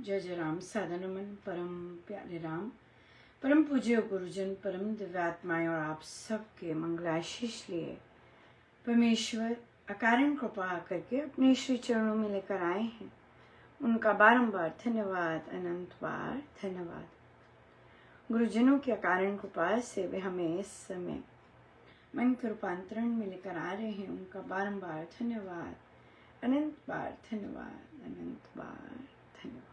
जय जय राम। साधा नमन परम प्यारे राम, परम पूज्य गुरुजन, परम दिव्यात्माएं और आप सबके मंगलाशीष लिए परमेश्वर अकारण कृपा करके अपने श्री चरणों में लेकर आए हैं। उनका बारंबार धन्यवाद, अनंत बार धन्यवाद। गुरुजनों की अकारण कृपा से वे हमें इस समय मन के रूपांतरण में लेकर आ रहे हैं। उनका बारंबार धन्यवाद, अनंत बार धन्यवाद, अनंत बार धन्यवाद।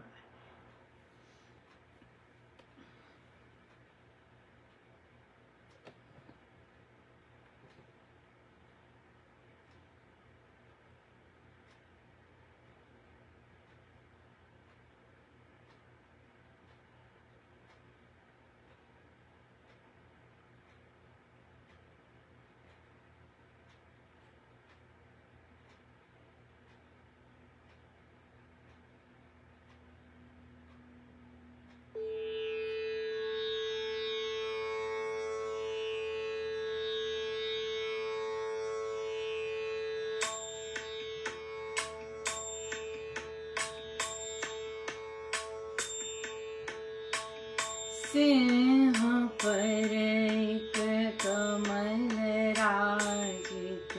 सिंह पर एक कमल राजित,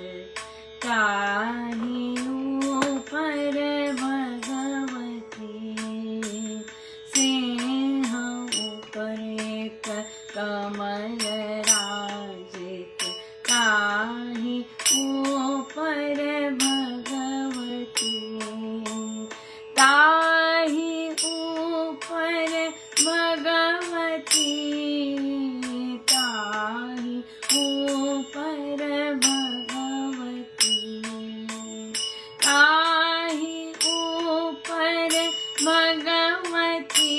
ताहि ऊपर भगवती। सिंह ऊपर एक कमल राजित, ताहि ऊपर भगवती। ताहि ऊपर भगवती, ताहि ऊपर भगवती। ताहि ऊपर भगवती,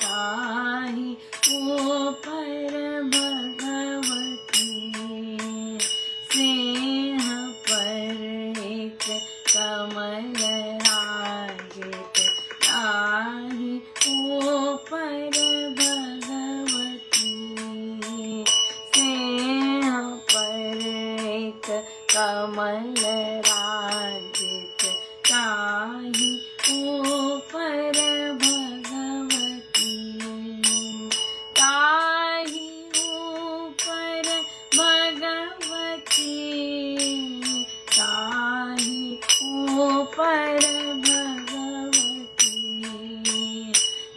ताहि ऊपर भगवती। सिंह पर एक कमल राजित, ताहि ऊपर भगवती। सिंह पर एक कमल राजित, ताहि ऊपर भगवती। ताहि ऊपर भगवती, ताहि ऊपर भगवती।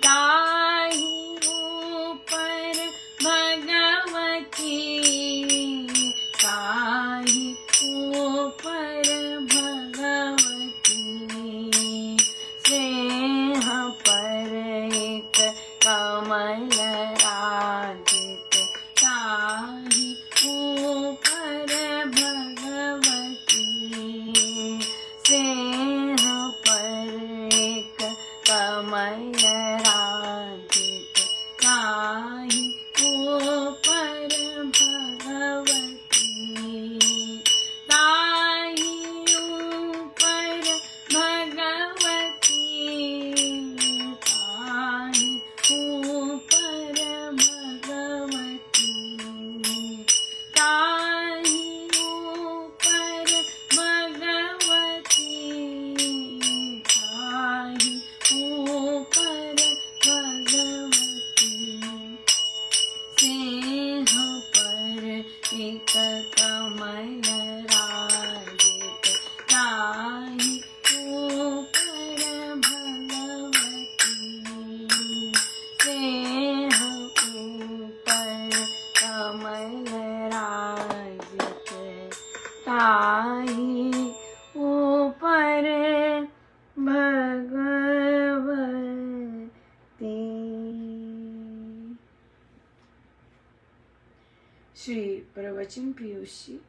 ताहि ऊपर भगवती, ताहि ऊपर भगवती। सिंह पर एक कमल राजित, ताहि ऊपर भगवती। सिंह पर एक कमल राजित, ताहि ऊपर भगवती। ताहि ऊपर भगवती, ताहि ऊपर भगवती। ताहि ऊपर भगवती, ताहि ऊपर भगवती। सिंह पर एक कमल राजित, ताहि ऊपर भगवती। सिंह ऊपर कमल राजित, ताहि ऊपर भगवती। श्री प्रवचन पीयूष जी।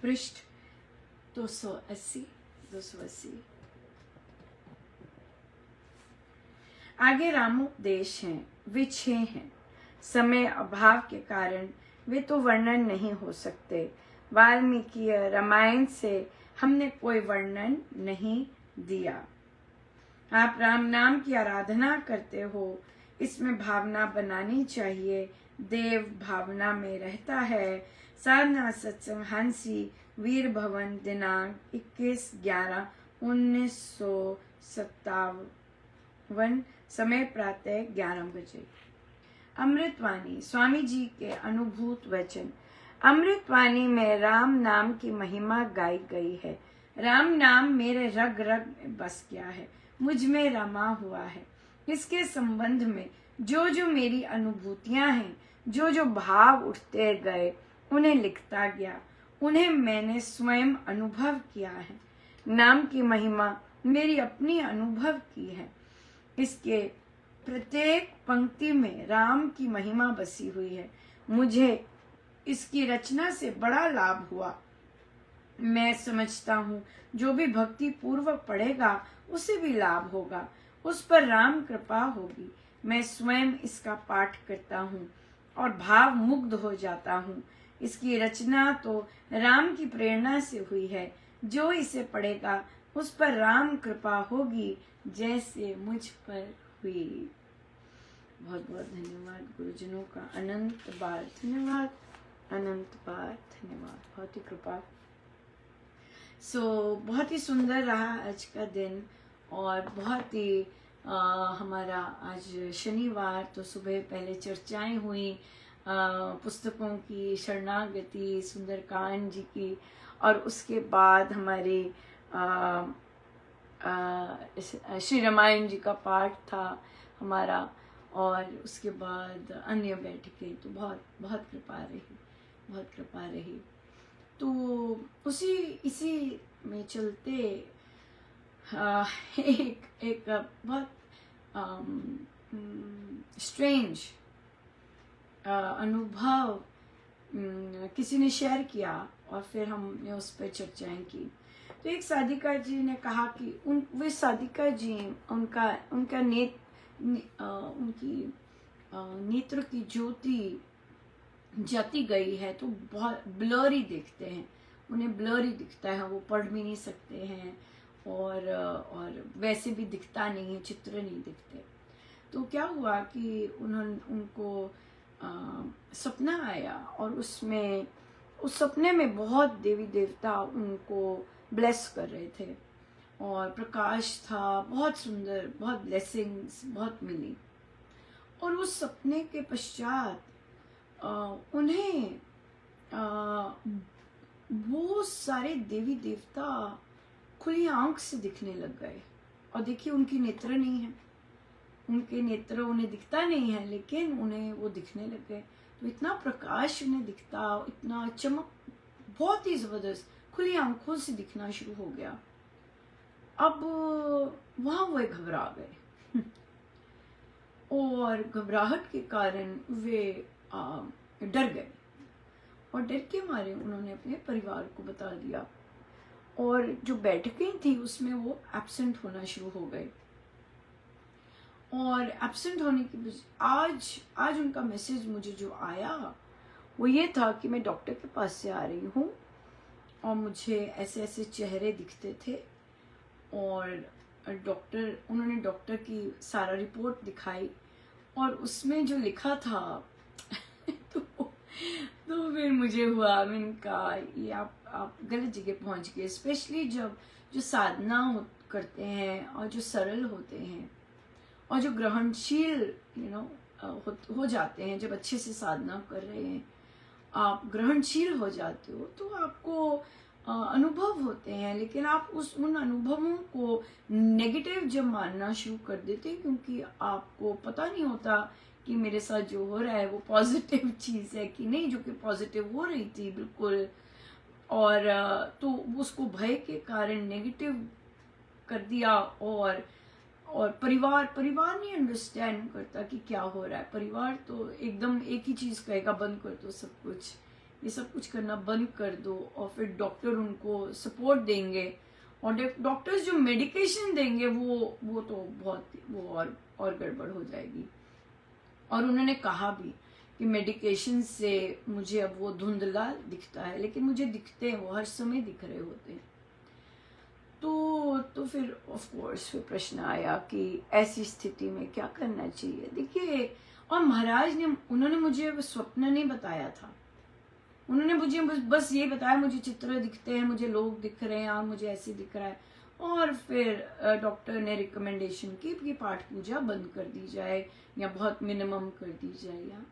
पृष्ठ 280 280। आगे रामोपदेश हैं, वे 6 हैं। समय अभाव के कारण वे तो वर्णन नहीं हो सकते। वाल्मीकि रामायण से हमने कोई वर्णन नहीं दिया। आप राम नाम की आराधना करते हो, इसमें भावना बनानी चाहिए। देव भावना में रहता है। साधना सत्संग हांसी वीर भवन दिनांक 21/11/1957, समय प्रातः 11 बजे। अमृतवाणी स्वामी जी के अनुभूत वचन। अमृतवाणी में राम नाम की महिमा गाई गई है। राम नाम मेरे रग रग में बस गया है, मुझ में रमा हुआ है। इसके संबंध में जो जो मेरी अनुभूतियां हैं, जो जो भाव उठते गए, उन्हें लिखता गया, उन्हें मैंने स्वयं अनुभव किया है। नाम की महिमा मेरी अपनी अनुभव की है। इसके प्रत्येक पंक्ति में राम की महिमा बसी हुई है। मुझे इसकी रचना से बड़ा लाभ हुआ। मैं समझता हूँ जो भी भक्ति पूर्वक पढ़ेगा उसे भी लाभ होगा, उस पर राम कृपा होगी। मैं स्वयं इसका पाठ करता हूँ और भाव मुग्ध हो जाता हूँ। इसकी रचना तो राम की प्रेरणा से हुई है। जो इसे पढ़ेगा उस पर राम कृपा होगी, जैसे मुझ पर हुई। बहुत बहुत धन्यवाद गुरुजनों का, अनंत बार धन्यवाद, अनंत बार धन्यवाद, बहुत ही कृपा। बहुत ही सुंदर रहा आज का दिन, और बहुत ही हमारा आज शनिवार तो सुबह पहले चर्चाएं हुई पुस्तकों की, शरणागति, सुंदरकांड जी की, और उसके बाद हमारे श्री रामायण जी का पाठ था हमारा, और उसके बाद अन्य बैठकें। तो बहुत बहुत कृपा रही, बहुत कृपा रही। तो इसी में चलते एक बहुत स्ट्रेंज अनुभव किसी ने शेयर किया, और फिर हमने उस पर चर्चाएं की। तो एक साधिका जी ने कहा कि वे साधिका जी उनका उनकी नेत्र की ज्योति जाती गई है, तो बहुत ब्लरी दिखते हैं, उन्हें ब्लरी दिखता है, वो पढ़ भी नहीं सकते हैं, और वैसे भी दिखता नहीं है, चित्र नहीं दिखते। तो क्या हुआ कि उनको सपना आया, और उस सपने में बहुत देवी देवता उनको ब्लेस कर रहे थे, और प्रकाश था, बहुत सुंदर, बहुत ब्लेसिंग्स बहुत मिली। और उस सपने के पश्चात उन्हें वो सारे देवी देवता खुली आंख से दिखने लग गए। और देखिए उनकी नेत्र नहीं है, उनके नेत्र उन्हें दिखता नहीं है, लेकिन उन्हें वो दिखने लग गए। तो इतना प्रकाश उन्हें दिखता, इतना चमक, बहुत ही जबरदस्त, खुली आंखों से दिखना शुरू हो गया। अब वहां वे घबरा गए और घबराहट के कारण वे डर गए, और डर के मारे उन्होंने अपने परिवार को बता दिया, और जो बैठकें थी उसमें वो एब्सेंट होना शुरू हो गए। और एब्सेंट होने की आज उनका मैसेज मुझे जो आया वो ये था कि मैं डॉक्टर के पास से आ रही हूँ, और मुझे ऐसे ऐसे चेहरे दिखते थे, और उन्होंने डॉक्टर की सारा रिपोर्ट दिखाई, और उसमें जो लिखा था तो फिर मुझे हुआ, मैंने कहा ये आप गलत जगह पहुंच गए। स्पेशली जो साधना करते हैं, और जो सरल होते हैं, और जो ग्रहणशील हो जाते हैं, जब अच्छे से साधना कर रहे हैं, आप ग्रहणशील हो जाते हो, तो आपको अनुभव होते हैं, लेकिन आप उन अनुभवों को नेगेटिव जब मानना शुरू कर देते हैं, क्योंकि आपको पता नहीं होता कि मेरे साथ जो हो रहा है वो पॉजिटिव चीज़ है कि नहीं, जो कि पॉजिटिव हो रही थी बिल्कुल, और तो उसको भय के कारण नेगेटिव कर दिया। और परिवार नहीं अंडरस्टैंड करता कि क्या हो रहा है। परिवार तो एकदम एक ही चीज़ कहेगा, बंद कर दो सब कुछ, ये सब कुछ करना बंद कर दो, और फिर डॉक्टर उनको सपोर्ट देंगे, और डॉक्टर्स जो मेडिकेशन देंगे वो तो बहुत वो और गड़बड़ हो जाएगी। और उन्होंने कहा भी कि मेडिकेशन से मुझे अब वो धुंधला दिखता है, लेकिन मुझे दिखते हैं, वो हर समय दिख रहे होते हैं। तो फिर ऑफ कोर्स फिर प्रश्न आया कि ऐसी स्थिति में क्या करना चाहिए। देखिए, और महाराज ने, उन्होंने मुझे वो स्वप्न नहीं बताया था, उन्होंने मुझे बस ये बताया, मुझे चित्र दिखते हैं, मुझे लोग दिख रहे हैं और मुझे ऐसे दिख रहा है। और फिर डॉक्टर ने रिकमेंडेशन की कि पाठ पूजा बंद कर दी जाए या बहुत मिनिमम कर दी जाए। या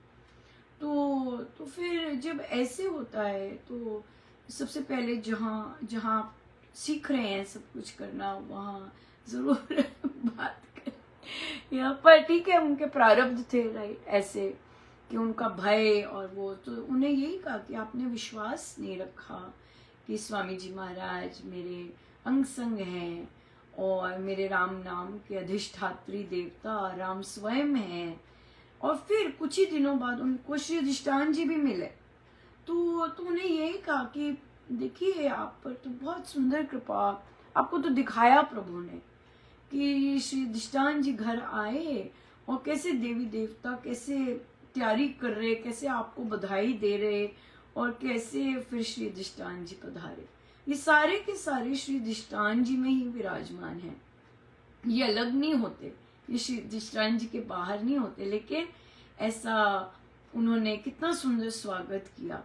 तो फिर जब ऐसे होता है तो सबसे पहले जहाँ जहाँ सीख रहे हैं सब कुछ करना, वहाँ जरूर बात करें। या पर ठीक है, उनके प्रारब्ध थे राइट ऐसे कि उनका भय, और वो तो उन्हें यही कहा कि आपने विश्वास नहीं रखा कि स्वामी जी महाराज मेरे अंग संग हैं और मेरे राम नाम के अधिष्ठात्री देवता राम स्वयं हैं। और फिर कुछ ही दिनों बाद उनको श्री अधिष्ठान जी भी मिले, तो उन्हें यही कहा कि देखिए, आप पर तो बहुत सुंदर कृपा, आपको तो दिखाया प्रभु ने कि श्री अधिष्ठान जी घर आए और कैसे देवी देवता कैसे तैयारी कर रहे, कैसे आपको बधाई दे रहे, और कैसे फिर श्री अधिष्ठान जी पधारे। ये सारे के सारे श्री अधिष्ठान जी में ही विराजमान हैं, ये अलग नहीं होते, ये श्री अधिष्ठान जी के बाहर नहीं होते। लेकिन ऐसा उन्होंने कितना सुंदर स्वागत किया।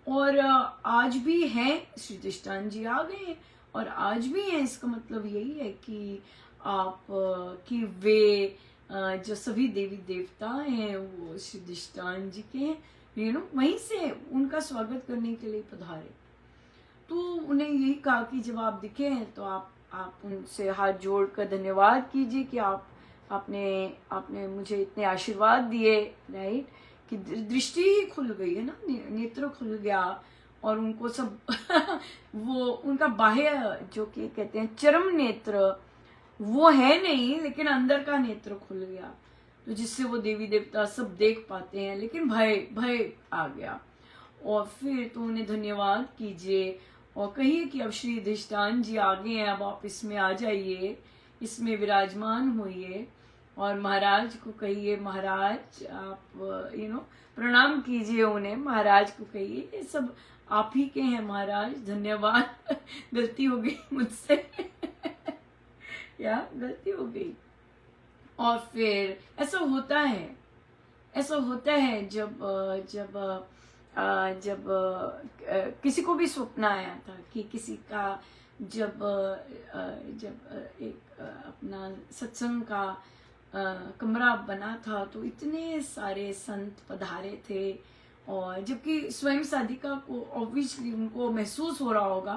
और आज भी हैं, श्री अधिष्ठान जी आ गए और आज भी हैं। इसका मतलब यही है कि आप कि वे जो सभी देवी देवता हैं वो श्री अधिष्ठान जी के हैं, वहीं से उनका स्वागत करने के लिए पधारे। तो उन्हें यही कहा कि जब आप दिखे हैं तो आप उनसे हाथ जोड़कर धन्यवाद कीजिए कि आपने मुझे इतने आशीर्वाद दिए, राइट, कि दृष्टि ही खुल गई है ना, नेत्र खुल गया। और उनको सब वो उनका बाह्य जो कि कहते हैं चरम नेत्र वो है नहीं, लेकिन अंदर का नेत्र खुल गया, तो जिससे वो देवी देवता सब देख पाते हैं। लेकिन भय आ गया। और फिर तो उन्हें धन्यवाद कीजिए और कहिए कि अब श्री अधिष्ठान जी आ गए हैं, अब आप इसमें आ जाइए, इसमें विराजमान होइए। और महाराज को कहिए, महाराज आप प्रणाम कीजिए उन्हें, महाराज को कहिए ये सब आप ही के हैं महाराज, धन्यवाद। गलती हो गई मुझसे या गलती हो गई। और फिर ऐसा होता है जब किसी को भी स्वप्न आया था कि किसी का जब एक अपना सत्संग का कमरा बना था तो इतने सारे संत पधारे थे, और जबकि स्वयं साधिका को ऑब्वियसली उनको महसूस हो रहा होगा,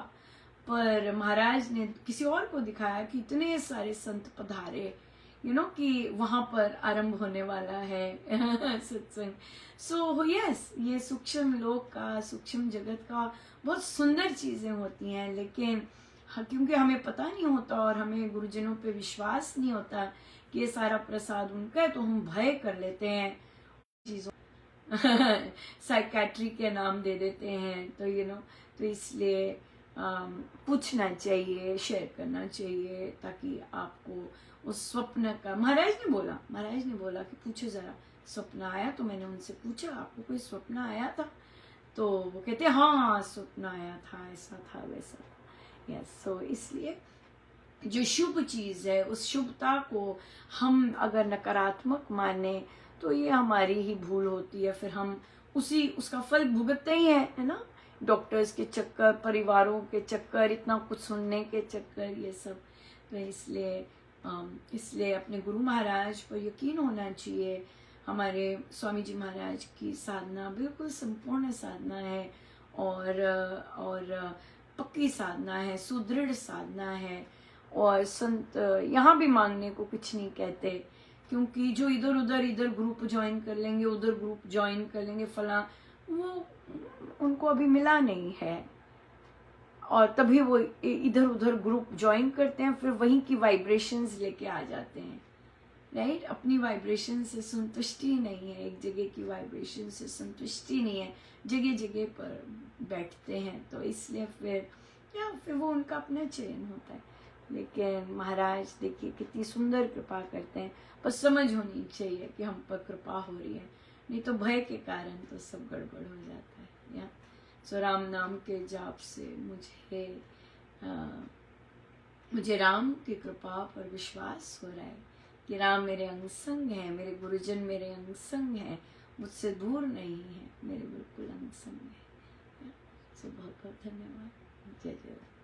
पर महाराज ने किसी और को दिखाया कि इतने सारे संत पधारे, कि वहां पर आरंभ होने वाला है सत्संग। सो यस, ये सूक्ष्म लोक का, सूक्ष्म जगत का बहुत सुंदर चीजें होती हैं। लेकिन क्योंकि हमें पता नहीं होता और हमें गुरुजनों पे विश्वास नहीं होता कि ये सारा प्रसाद उनका है, तो हम भय कर लेते हैं चीजों साइकेट्री के नाम दे देते हैं। तो तो इसलिए पूछना चाहिए, शेयर करना चाहिए, ताकि आपको उस स्वप्न का, महाराज ने बोला कि पूछो जरा, स्वप्न आया? तो मैंने उनसे पूछा, आपको कोई स्वप्न आया था? तो वो कहते हाँ स्वप्न आया था, ऐसा था वैसा था। यस, सो इसलिए जो शुभ चीज है उस शुभता को हम अगर नकारात्मक माने तो ये हमारी ही भूल होती है, फिर हम उसका फल भुगतते ही है ना, डॉक्टर्स के चक्कर, परिवारों के चक्कर, इतना कुछ सुनने के चक्कर, ये सब। तो इसलिए अपने गुरु महाराज पर यकीन होना चाहिए। हमारे स्वामी जी महाराज की साधना बिल्कुल संपूर्ण साधना है और पक्की साधना है, सुदृढ़ साधना है। और संत यहाँ भी मांगने को कुछ नहीं कहते, क्योंकि जो इधर ग्रुप ज्वाइन कर लेंगे, उधर ग्रुप ज्वाइन कर लेंगे, फला, वो उनको अभी मिला नहीं है, और तभी वो इधर उधर ग्रुप ज्वाइन करते हैं, फिर वहीं की वाइब्रेशंस लेके आ जाते हैं, राइट। अपनी वाइब्रेशन से संतुष्टि नहीं है, एक जगह की वाइब्रेशन से संतुष्टि नहीं है, जगह जगह पर बैठते हैं। तो इसलिए फिर वो उनका अपना चयन होता है। लेकिन महाराज देखिए कितनी सुंदर कृपा करते हैं, पर समझ होनी चाहिए कि हम पर कृपा हो रही है, नहीं तो भय के कारण तो सब गड़बड़ हो जाता है। या सो राम नाम के जाप से मुझे मुझे राम की कृपा पर विश्वास हो रहा है कि राम मेरे अंग संग है, मेरे गुरुजन मेरे अंग संग है, मुझसे दूर नहीं है, मेरे बिल्कुल अंग संग है। बहुत बहुत धन्यवाद। जय जय।